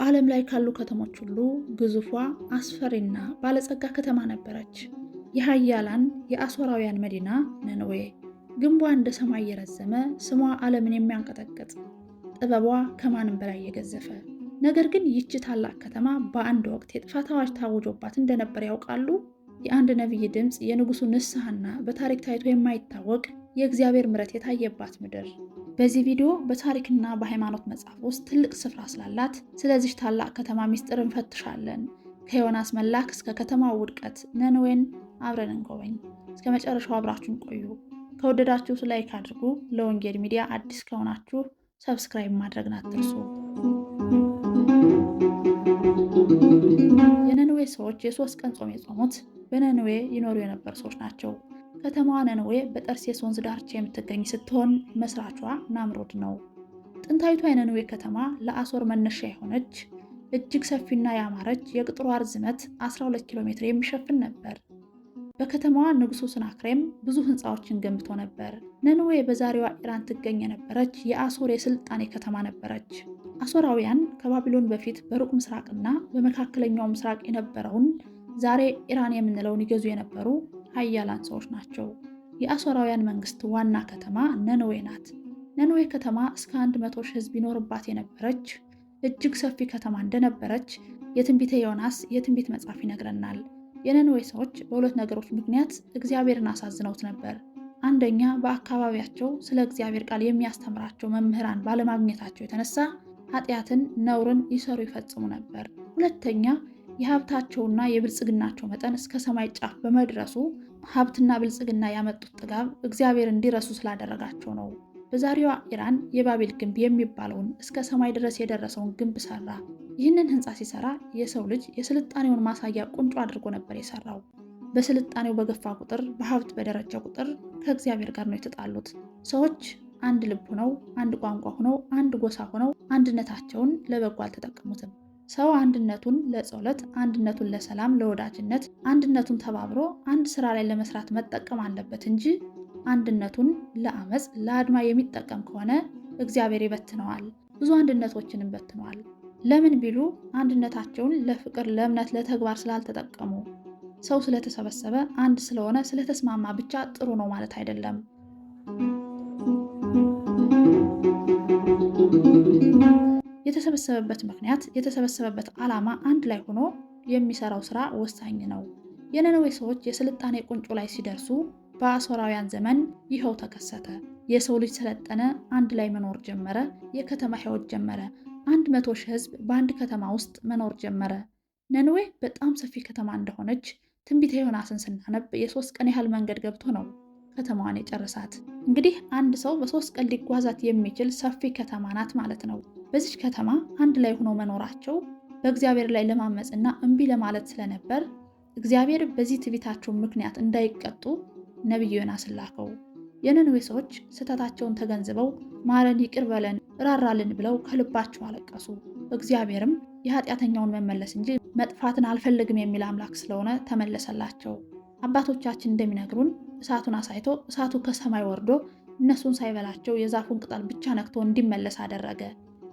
በዓለም ላይ ካሉ ከተሞች ሁሉ ግዙፏ አስፈሪና ባለጸጋ ከተማ ነበረች። የኃያላን የአሦራውያን መዲና ነነዌ። ግንቧ እንደ ሰማይ የረዘመ፣ ስሟ ዓለምን የሚያንቀጠቅጥ፣ ጥበቧ ከማንም በላይ የገዘፈ። ነገር ግን ይህች ታላቅ ከተማ በአንድ ወቅት የጥፋት አዋጅ ታውጆባት እንደነበር ያውቃሉ? የአንድ ነቢይ ድምፅ፣ የንጉሱ ንስሐና በታሪክ ታይቶ የማይታወቅ የእግዚአብሔር ምሕረት የታየባት ምድር። በዚህ ቪዲዮ በታሪክና በሃይማኖት መጽሐፍ ውስጥ ትልቅ ስፍራ ስላላት ስለዚህ ታላቅ ከተማ ሚስጥር እንፈትሻለን። ከዮናስ መላክ እስከ ከተማው ውድቀት ነነዌን አብረን እንጎበኝ። እስከ መጨረሻው አብራችሁን ቆዩ። ከወደዳችሁ ላይክ አድርጉ። ለወንጌል ሚዲያ አዲስ ከሆናችሁ ሰብስክራይብ ማድረግን አትርሱ። የነነዌ ሰዎች የ3 ቀን ጾም የጾሙት በነነዌ ይኖሩ የነበሩ ሰዎች ናቸው። ከተማዋ ነነዌ በጠርሴስ ወንዝ ዳርቻ የምትገኝ ስትሆን መስራቿ ናምሮድ ነው። ጥንታዊቷ የነነዌ ከተማ ለአሦር መነሻ የሆነች እጅግ ሰፊና ያማረች፣ የቅጥሯ ርዝመት 12 ኪሎ ሜትር የሚሸፍን ነበር። በከተማዋ ንጉሱ ስናክሬም ብዙ ህንፃዎችን ገንብቶ ነበር። ነነዌ በዛሬዋ ኢራን ትገኝ የነበረች የአሦር የስልጣኔ ከተማ ነበረች። አሦራውያን ከባቢሎን በፊት በሩቅ ምስራቅና በመካከለኛው ምስራቅ የነበረውን ዛሬ ኢራን የምንለውን ይገዙ የነበሩ ኃያላን ሰዎች ናቸው። የአሦራውያን መንግስት ዋና ከተማ ነነዌ ናት። ነነዌ ከተማ እስከ 100 ሺህ ህዝብ ይኖርባት የነበረች እጅግ ሰፊ ከተማ እንደነበረች የትንቢተ ዮናስ የትንቢት መጽሐፍ ይነግረናል። የነነዌ ሰዎች በሁለት ነገሮች ምክንያት እግዚአብሔርን አሳዝነውት ነበር። አንደኛ፣ በአካባቢያቸው ስለ እግዚአብሔር ቃል የሚያስተምራቸው መምህራን ባለማግኘታቸው የተነሳ ኃጢአትን፣ ነውርን ይሰሩ ይፈጽሙ ነበር። ሁለተኛ፣ የሀብታቸውና የብልጽግናቸው መጠን እስከ ሰማይ ጫፍ በመድረሱ ሀብትና ብልጽግና ያመጡት ጥጋብ እግዚአብሔር እንዲረሱ ስላደረጋቸው ነው። በዛሬዋ ኢራን የባቤል ግንብ የሚባለውን እስከ ሰማይ ድረስ የደረሰውን ግንብ ሰራ። ይህንን ህንፃ ሲሰራ የሰው ልጅ የስልጣኔውን ማሳያ ቁንጮ አድርጎ ነበር የሰራው። በስልጣኔው በገፋ ቁጥር፣ በሀብት በደረጃ ቁጥር ከእግዚአብሔር ጋር ነው የተጣሉት። ሰዎች አንድ ልብ ሆነው፣ አንድ ቋንቋ ሆነው፣ አንድ ጎሳ ሆነው አንድነታቸውን ለበጎ አልተጠቀሙትም። ሰው አንድነቱን ለጸሎት፣ አንድነቱን ለሰላም፣ ለወዳጅነት፣ አንድነቱን ተባብሮ አንድ ስራ ላይ ለመስራት መጠቀም አለበት እንጂ አንድነቱን ለአመፅ፣ ለአድማ የሚጠቀም ከሆነ እግዚአብሔር ይበትነዋል። ብዙ አንድነቶችንም በትነዋል። ለምን ቢሉ አንድነታቸውን ለፍቅር፣ ለእምነት፣ ለተግባር ስላልተጠቀሙ። ሰው ስለተሰበሰበ አንድ ስለሆነ ስለተስማማ ብቻ ጥሩ ነው ማለት አይደለም። የተሰበሰበበት ምክንያት፣ የተሰበሰበበት ዓላማ አንድ ላይ ሆኖ የሚሰራው ስራ ወሳኝ ነው። የነነዌ ሰዎች የስልጣኔ ቁንጮ ላይ ሲደርሱ በአሦራውያን ዘመን ይኸው ተከሰተ። የሰው ልጅ ሰለጠነ፣ አንድ ላይ መኖር ጀመረ፣ የከተማ ህይወት ጀመረ። 100 ሺህ ህዝብ በአንድ ከተማ ውስጥ መኖር ጀመረ። ነነዌ በጣም ሰፊ ከተማ እንደሆነች ትንቢተ ዮናስን ስናነብ የ3 ቀን ያህል መንገድ ገብቶ ነው ከተማዋን የጨረሳት። እንግዲህ አንድ ሰው በ3 ቀን ሊጓዛት የሚችል ሰፊ ከተማ ናት ማለት ነው። በዚች ከተማ አንድ ላይ ሆኖ መኖራቸው በእግዚአብሔር ላይ ለማመፅና እምቢ ለማለት ስለነበር እግዚአብሔር በዚህ ትዕቢታቸው ምክንያት እንዳይቀጡ ነቢዩ ዮናስን ላከው። የነነዌ ሰዎች ስህተታቸውን ተገንዝበው ማረን፣ ይቅር በለን፣ እራራልን ብለው ከልባቸው አለቀሱ። እግዚአብሔርም የኃጢአተኛውን መመለስ እንጂ መጥፋትን አልፈልግም የሚል አምላክ ስለሆነ ተመለሰላቸው። አባቶቻችን እንደሚነግሩን እሳቱን አሳይቶ እሳቱ ከሰማይ ወርዶ እነሱን ሳይበላቸው የዛፉን ቅጠል ብቻ ነክቶ እንዲመለስ አደረገ።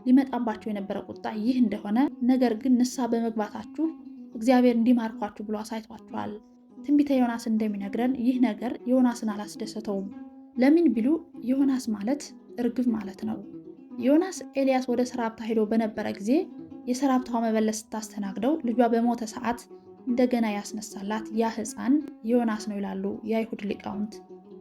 ሊመጣባቸው የነበረ ቁጣ ይህ እንደሆነ፣ ነገር ግን ንስሐ በመግባታችሁ እግዚአብሔር እንዲማርኳችሁ ብሎ አሳይቷቸዋል። ትንቢተ ዮናስ እንደሚነግረን ይህ ነገር ዮናስን አላስደሰተውም። ለምን ቢሉ ዮናስ ማለት እርግብ ማለት ነው። ዮናስ ኤልያስ ወደ ሰራፕታ ሄዶ በነበረ ጊዜ የሰራፕታዋ መበለት ስታስተናግደው ልጇ በሞተ ሰዓት እንደገና ያስነሳላት ያ ሕፃን ዮናስ ነው ይላሉ የአይሁድ ሊቃውንት።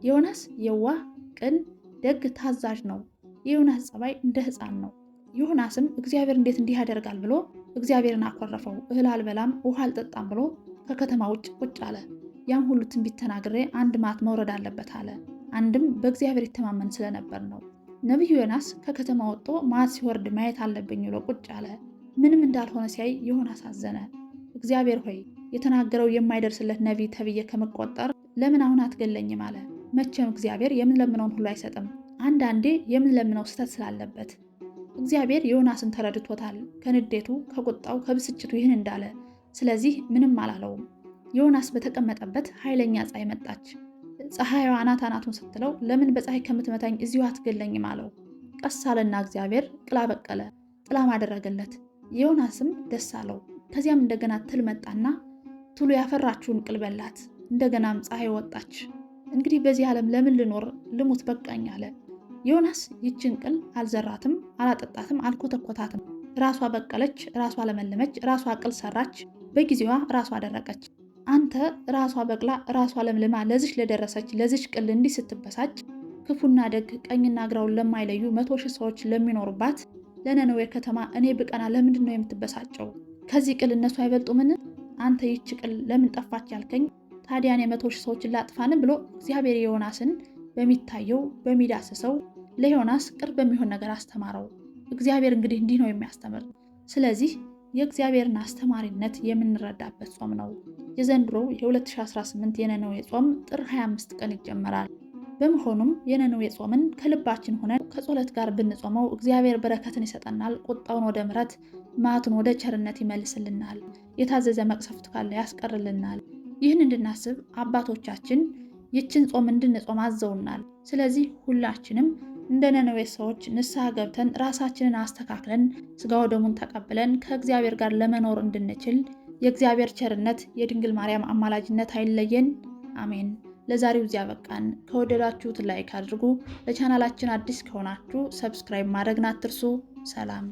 ዮናስ የዋህ፣ ቅን፣ ደግ፣ ታዛዥ ነው። የዮናስ ጸባይ እንደ ሕፃን ነው። ዮናስም እግዚአብሔር እንዴት እንዲህ ያደርጋል ብሎ እግዚአብሔርን አኮረፈው። እህል አልበላም ውሃ አልጠጣም ብሎ ከከተማ ውጭ ቁጭ አለ። ያም ሁሉ ትንቢት ተናግሬ አንድ ማት መውረድ አለበት አለ። አንድም በእግዚአብሔር ይተማመን ስለነበር ነው። ነቢዩ ዮናስ ከከተማ ወጥቶ ማት ሲወርድ ማየት አለብኝ ብሎ ቁጭ አለ። ምንም እንዳልሆነ ሲያይ ዮናስ አዘነ። እግዚአብሔር ሆይ የተናገረው የማይደርስለት ነቢይ ተብዬ ከመቆጠር ለምን አሁን አትገለኝም አለ። መቼም እግዚአብሔር የምንለምነውን ሁሉ አይሰጥም። አንዳንዴ የምንለምነው ስህተት ስላለበት። እግዚአብሔር ዮናስን ተረድቶታል። ከንዴቱ፣ ከቁጣው፣ ከብስጭቱ ይህን እንዳለ። ስለዚህ ምንም አላለውም። ዮናስ በተቀመጠበት ኃይለኛ ፀሐይ መጣች። ፀሐይዋ አናት አናቱን ስትለው ለምን በፀሐይ ከምትመታኝ እዚሁ አትገለኝም አለው። ቀስ አለና እግዚአብሔር ቅላ በቀለ፣ ጥላም አደረገለት። ዮናስም ደስ አለው። ከዚያም እንደገና ትል መጣና ትሉ ያፈራችውን ቅል በላት። እንደገናም ፀሐይ ወጣች። እንግዲህ በዚህ ዓለም ለምን ልሙት በቃኝ አለ። ዮናስ ይችን ቅል አልዘራትም፣ አላጠጣትም፣ አልኮተኮታትም። ራሷ በቀለች፣ ራሷ ለመለመች፣ ራሷ ቅል ሰራች፣ በጊዜዋ ራሷ ደረቀች። አንተ ራሷ በቅላ ራሷ ለምልማ ለዚች ለደረሰች ለዚች ቅል እንዲህ ስትበሳጭ፣ ክፉና ደግ ቀኝና ግራውን ለማይለዩ 100,000 ሰዎች ለሚኖሩባት ለነነዌ ከተማ እኔ ብቀና ለምንድን ነው የምትበሳጨው? ከዚህ ቅል እነሱ አይበልጡምን? አንተ ይች ቅል ለምን ጠፋች ያልከኝ ታዲያ እኔ 100,000 ሰዎችን ላጥፋን ብሎ እግዚአብሔር ዮናስን በሚታየው በሚዳስሰው ለዮናስ ቅርብ በሚሆን ነገር አስተማረው። እግዚአብሔር እንግዲህ እንዲህ ነው የሚያስተምር። ስለዚህ የእግዚአብሔርን አስተማሪነት የምንረዳበት ጾም ነው። የዘንድሮው የ2018 የነነዌ ጾም ጥር 25 ቀን ይጀመራል። በመሆኑም የነነዌ ጾምን ከልባችን ሆነን ከጸሎት ጋር ብንጾመው እግዚአብሔር በረከትን ይሰጠናል፣ ቁጣውን ወደ ምሕረት፣ መዓቱን ወደ ቸርነት ይመልስልናል፣ የታዘዘ መቅሰፍት ካለ ያስቀርልናል። ይህን እንድናስብ አባቶቻችን ይችን ጾም እንድንጾም አዘውናል። ስለዚህ ሁላችንም እንደ ነነዌ ሰዎች ንስሐ ገብተን ራሳችንን አስተካክለን ስጋው ደሙን ተቀብለን ከእግዚአብሔር ጋር ለመኖር እንድንችል የእግዚአብሔር ቸርነት የድንግል ማርያም አማላጅነት አይለየን። አሜን። ለዛሬው እዚያ በቃን። ከወደዳችሁት ላይክ አድርጉ። ለቻናላችን አዲስ ከሆናችሁ ሰብስክራይብ ማድረግን አትርሱ። ሰላም